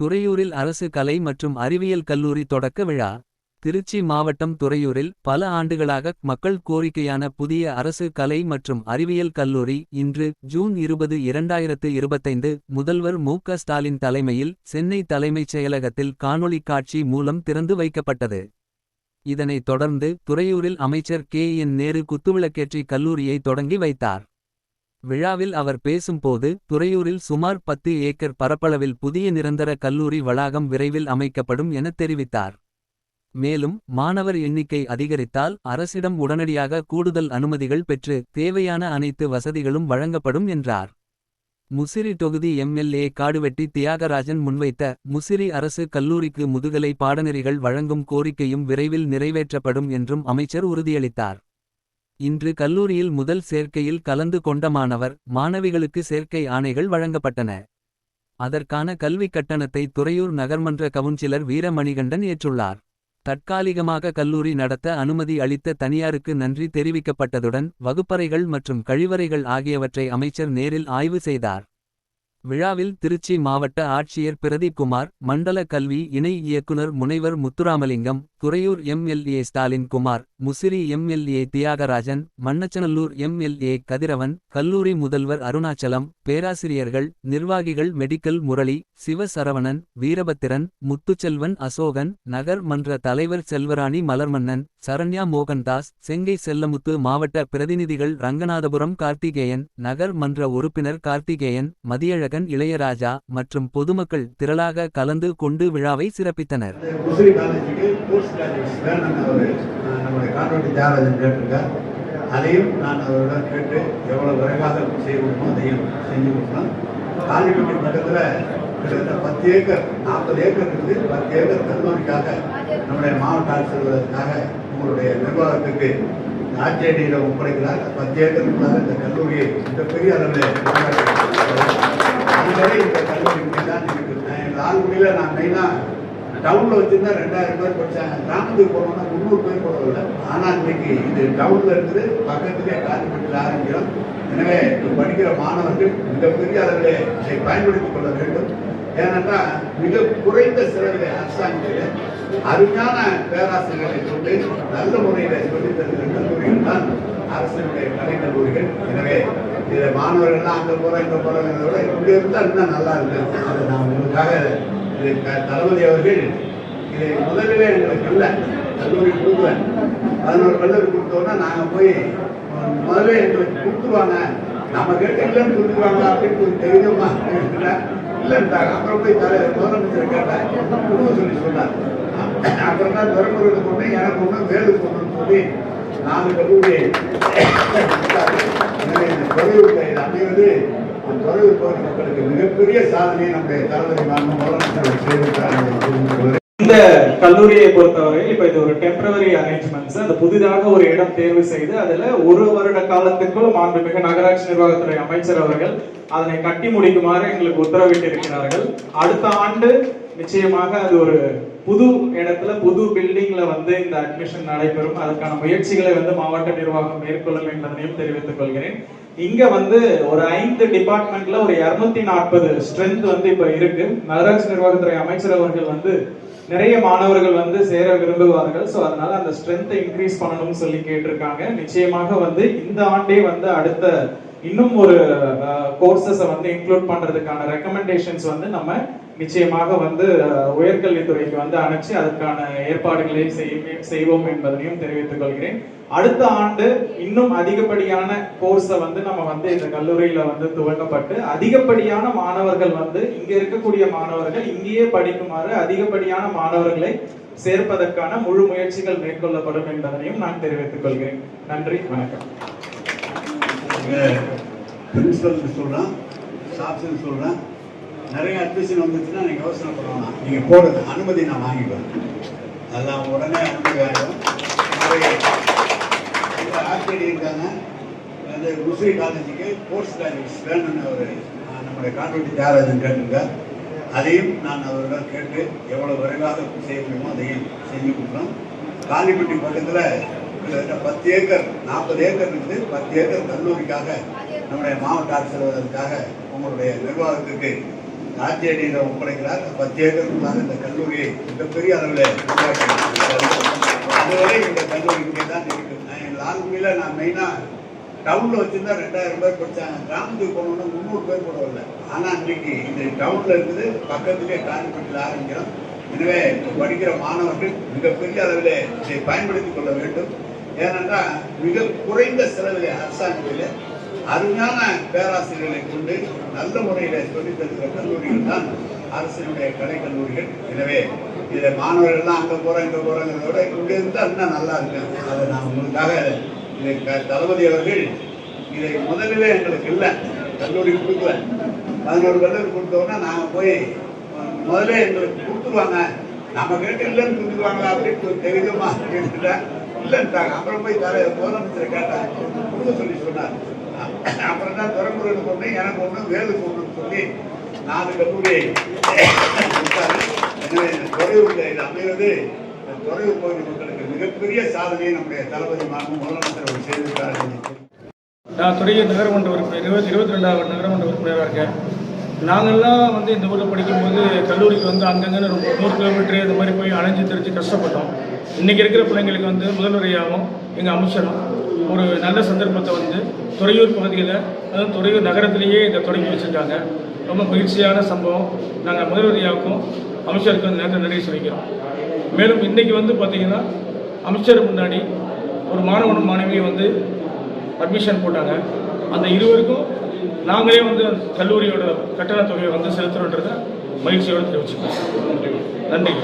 துறையூரில் அரசு கலை மற்றும் அறிவியல் கல்லூரி தொடக்க விழா. திருச்சி மாவட்டம் துறையூரில் பல ஆண்டுகளாக மக்கள் கோரிக்கையான புதிய அரசு கலை மற்றும் அறிவியல் கல்லூரி இன்று ஜூன் 20, 2025 முதல்வர் மு.க. ஸ்டாலின் தலைமையில் சென்னை தலைமைச் செயலகத்தில் காணொளி காட்சி மூலம் திறந்து வைக்கப்பட்டது. இதனைத் தொடர்ந்து துறையூரில் அமைச்சர் கே.என். நேரு குத்துவிளக்கேற்றி கல்லூரியை தொடங்கி வைத்தார். விழாவில் அவர் பேசும்போது துறையூரில் சுமார் 10 ஏக்கர் பரப்பளவில் புதிய நிரந்தர கல்லூரி வளாகம் விரைவில் அமைக்கப்படும் என தெரிவித்தார். மேலும் மாணவர் எண்ணிக்கை அதிகரித்தால் அரசிடம் உடனடியாக கூடுதல் அனுமதிகள் பெற்று தேவையான அனைத்து வசதிகளும் வழங்கப்படும் என்றார். முசிறி தொகுதி எம்.எல்.ஏ. காடுவெட்டி தியாகராஜன் முன்வைத்த முசிறி அரசு கல்லூரிக்கு முதுகலை பாடநெறிகள் வழங்கும் கோரிக்கையும் விரைவில் நிறைவேற்றப்படும் என்றும் அமைச்சர் உறுதியளித்தார். இன்று கல்லூரியில் முதல் சேர்க்கையில் கலந்து கொண்ட மாணவிகளுக்கு சேர்க்கை ஆணைகள் வழங்கப்பட்டன. அதற்கான கல்விக் கட்டணத்தை துறையூர் நகர்மன்ற கவுன்சிலர் வீரமணிகண்டன் ஏற்றுள்ளார். தற்காலிகமாக கல்லூரி நடத்த அனுமதி அளித்த தனியாருக்கு நன்றி தெரிவிக்கப்பட்டதுடன் வகுப்பறைகள் மற்றும் கழிவறைகள் ஆகியவற்றை அமைச்சர் நேரில் ஆய்வு செய்தார். விழாவில் திருச்சி மாவட்ட ஆட்சியர் பிரதீப்குமார், மண்டல கல்வி இணை இயக்குனர் முனைவர் Muthuramalingam, Thuraiyur MLA. Stalin Kumar, Musiri MLA. Thiyagarajan, Mannachanallur MLA. Kathiravan, கல்லூரி முதல்வர் அருணாச்சலம், பேராசிரியர்கள், நிர்வாகிகள் மெடிக்கல் முரளி, சிவ சரவணன், வீரபத்திரன், முத்துச்செல்வன் அசோகன், நகர் மன்ற தலைவர் செல்வராணி மலர்மன்னன், சரண்யா மோகன்தாஸ், செங்கை செல்லமுத்து, மாவட்ட பிரதிநிதிகள் ரங்கநாதபுரம் கார்த்திகேயன், நகர் மன்ற உறுப்பினர் கார்த்திகேயன், மதியழகன், இளையராஜா மற்றும் பொதுமக்கள் திரளாக கலந்து கொண்டு விழாவை சிறப்பித்தனர். அதையும் நான் அவரிடம் கேட்டு எவ்வளவு விரைவாக செய்ய முடியுமோ அதையும் செஞ்சு கொடுக்கணும். காலிப்பட்டி பக்கத்தில் கிட்டத்தட்ட 10 ஏக்கர் 40 ஏக்கர் இருக்குது. 10 ஏக்கர் கல்லூரிக்காக நம்முடைய மாவட்ட ஆட்சியர்களுக்காக உங்களுடைய நிர்வாகத்துக்கு ஆட்சியடியில் ஒப்படைக்கிறார். 10 ஏக்கருக்குள்ளாக இந்த கல்லூரியை மிகப்பெரிய அளவில் இந்த கல்லூரி தான் இருக்குது. லால்குடியில் நான் மெயினாக டவுனில் வச்சுருந்தா 2000 பேர் படித்தாங்க. கிராமத்துக்கு போனோம்னா 300 பேர் போடவில்லை. ஆனால் இன்னைக்கு இது டவுனில் இருக்குது, பக்கத்துலேயே காலிப்பட்டியில் ஆரம்பிக்கிறோம். எனவே படிக்கிற மாணவர்கள் மிகப்பெரிய அளவில் இதை பயன்படுத்திக் கொள்ள வேண்டும். ஏனென்றால் மிக குறைந்த செலவில் அரசாங்கத்தில் அருமையான பேராசிரியர்களை கொண்டு நல்ல முறையில் சொல்லித் தருகிற கல்லூரிகள் தான் அரசினுடைய கலைக்கல்லூரிகள். எனவே இதில் மாணவர்கள்லாம் அங்கே போகிறோம் இங்கே போகிறோங்கிறத விட இங்கே இருந்தால் இன்னும் நல்லா இருக்கு. அதை நான் உங்களுக்காக தளபதி அவர்கள் இதை முதலிலே எங்களுக்கு இல்லை கல்லூரி கொடுக்குறேன். 11 கல்லூரி கொடுத்தோன்னா நாங்கள் போய் முதல்ல எங்களுக்கு கொடுத்துருவாங்க, நம்ம கேட்டு இல்லைன்னு கொடுத்துருவாங்க அப்படின்னு தெரியுமா இல்லைன்ட்டாங்க. அப்புறம் போய் முதலமைச்சர் கேட்டேன், கொடுக்க சொல்லி சொன்னார். அப்புறம் தான் பெரம்பலூருக்கு போனே எனக்கு ஒன்று வேலு போகணும்னு சொல்லி 4 கல்லூரி. எனவே இந்த தொலைவுக்கு இது அமைவது தொலைவு பகுதி மக்களுக்கு மிகப்பெரிய சாதனையை நம்முடைய தளபதி முதலமைச்சர் செய்திருக்கிறார். இந்த கல்லூரியை பொறுத்தவரை இப்ப இது ஒரு டெம்பரவரி அரேஞ்ச்மெண்ட்ஸ். அந்த புதிதாக ஒரு இடம் தேர்வு செய்து அதுல 1 வருட காலத்திற்குள் மாண்புமிகு நகராட்சி நிர்வாகத்துறை அமைச்சர் அவர்கள் அதனை கட்டி முடிக்குமாறு எங்களுக்கு உத்தரவிட்டு இருக்கிறார்கள். அடுத்த ஆண்டு நிச்சயமாக அது ஒரு புது இடத்துல புது பில்டிங்ல இந்த அட்மிஷன் நடைபெறும். அதற்கான முயற்சிகளை மாவட்ட நிர்வாகம் மேற்கொள்ளும் என்பதையும் தெரிவித்துக் கொள்கிறேன். இங்க ஒரு 5 டிபார்ட்மெண்ட்ல ஒரு 240 ஸ்ட்ரென்த் இப்ப இருக்கு. நகராட்சி நிர்வாகத்துறை அமைச்சர் அவர்கள் நிறைய மாணவர்கள் சேர விரும்புவார்கள். சோ அதனால அந்த ஸ்ட்ரென்த்தை இன்க்ரீஸ் பண்ணணும்னு சொல்லி கேட்டிருக்காங்க. நிச்சயமாக இந்த ஆண்டே அடுத்த இன்னும் ஒரு கோர்சஸ் இன்க்ளூட் பண்றதுக்கான ரெக்கமெண்டேஷன்ஸ் நம்ம நிச்சயமாக உயர்கல்வித்துறைக்கு அனுப்பிச்சு அதற்கான ஏற்பாடுகளை செய்வோம் என்பதையும் தெரிவித்துக் கொள்கிறேன். அடுத்த ஆண்டு இன்னும் அதிகப்படியான கோர்ஸை நம்ம இந்த கல்லூரியில துவங்கப்பட்டு அதிகப்படியான மாணவர்கள் இங்க இருக்கக்கூடிய மாணவர்கள் இங்கேயே படிக்குமாறு அதிகப்படியான மாணவர்களை சேர்ப்பதற்கான முழு முயற்சிகள் மேற்கொள்ளப்படும் என்பதையும் நான் தெரிவித்துக் கொள்கிறேன். நன்றி, வணக்கம். பிரின்சிபல் சொல்றேன், ஸ்டாஃப்ஸ் சொல்றேன், நிறைய அட்மிஷன் வந்துச்சுன்னா நீங்கள் யோசனை பண்ணலாம். நீங்கள் போடுறது அனுமதி நான் வாங்கிக்குவேன். அதெல்லாம் உடனே அனுமதி ஆகிடும். ஆர்டிடி இருக்காங்க முஸ்லீம் காலேஜுக்கு போஸ்ட் கிராஜுவேட்ஸ் வேணும்னு நம்முடைய கான்வெட்டி தியாகராஜன் கேட்டிருக்கார். அதையும் நான் அவரிடம் கேட்டு எவ்வளோ விரைவாக செய்ய முடியுமோ அதையும் செஞ்சு கொடுக்குறோம். காலிப்பட்டி பக்கத்தில் கிட்டத்தட்ட 10 ஏக்கர் 40 ஏக்கர் இருக்குது. 10 ஏக்கர் கல்லூரிக்காக நம்முடைய மாவட்ட ஆட்சியர்களுக்காக உங்களுடைய நிர்வாகத்துக்கு ஆர்ஜேடியிடம் ஒப்படைக்கிறார். 10 ஏக்கருக்குள்ளாக இந்த கல்லூரியை மிகப்பெரிய அளவில் அதுவரை இந்த கல்லூரி இங்கே தான் இருக்குது. லால்குடியில் நான் மெயினாக டவுனில் வச்சுருந்தா 2000 பேர் படித்தாங்க. கிராமத்துக்கு போனோம்னா 300 பேர் கூட வரல. ஆனால் இன்றைக்கி இது டவுனில் இருக்குது, பக்கத்துலேயே காஞ்சிபுரத்தில் ஆரம்பிக்கிறோம். எனவே படிக்கிற மாணவர்கள் மிகப்பெரிய அளவில் இதை பயன்படுத்திக் கொள்ள வேண்டும். ஏனென்றால் மிக குறைந்த செலவில் அரசாங்கத்தில் அருமையான பேராசிரியர்களை கொண்டு நல்ல முறையில் சொல்லித் தருகிற கல்லூரிகள் தான் அரசினுடைய கலை கல்லூரிகள். எனவே இதை மாணவர்கள்லாம் அங்கே போகிறோம் இங்கே போகிறோங்கிறத விட இங்கே இருந்தால் இன்னும் நல்லா இருக்கும். அதை நான் உங்களுக்காக இதை தளபதி அவர்கள் இதை முதலிலே எங்களுக்கு இல்லை, கல்லூரி கொடுக்கல. 11 கல்லூரி கொடுத்தோன்னா நாங்கள் போய் முதல்ல எங்களுக்கு கொடுத்துருவாங்க, நம்ம கேட்டு இல்லைன்னு கொடுத்துருவாங்களா அப்படின்னு தெரியுமா கேட்டுட்டேன். இல்லைன்ட்டாங்க. அப்புறம் போய் முதலமைச்சரை கேட்டாங்க, கொடுக்க சொல்லி சொன்னார். அப்புறம் தான் துறைமுருகனுக்கு ஒன்று, எனக்கு ஒன்று, வேலுக்கு ஒன்றுன்னு சொல்லி 4 கல்லூரியை கொடுத்தாரு. எனவே இந்த துறையூரில் இது அமைவது துறையூர் பகுதி மக்களுக்கு மிகப்பெரிய சாதனையை நம்முடைய தளபதி முதலமைச்சர் அவர் செய்திருக்கிறார். நான் துறையூர் நகரமன்ற உறுப்பினர் 22வது நகரமன்ற உறுப்பினராக இருக்கேன். நாங்கள்லாம் இந்த ஊரில் படிக்கும்போது கல்லூரிக்கு அங்கங்கே 100 கிலோமீட்டர் இந்த மாதிரி போய் அலைஞ்சு தெரிஞ்சு கஷ்டப்பட்டோம். இன்றைக்கி இருக்கிற பிள்ளைங்களுக்கு முதல்வரையாகவும் எங்கள் அமைச்சரும் ஒரு நல்ல சந்தர்ப்பத்தை துறையூர் பகுதியில், அதுவும் துறையூர் நகரத்திலேயே இதை தொடங்கி வச்சுருக்காங்க. ரொம்ப மகிழ்ச்சியான சம்பவம். நாங்கள் முதல்வரையாவுக்கும் அமைச்சருக்கும் நேரத்தில் நன்றி சொல்லிக்கிறோம். மேலும் இன்றைக்கி பார்த்திங்கன்னா அமைச்சர் முன்னாடி ஒரு மாணவனும் மாணவியை அட்மிஷன் போட்டாங்க. அந்த இருவருக்கும் நாங்களே கல்லூரியோட கட்டணத் தொகையை செலுத்துறோன்றதை மகிழ்ச்சியோடு தெரிவிச்சுக்கிறோம். நன்றி.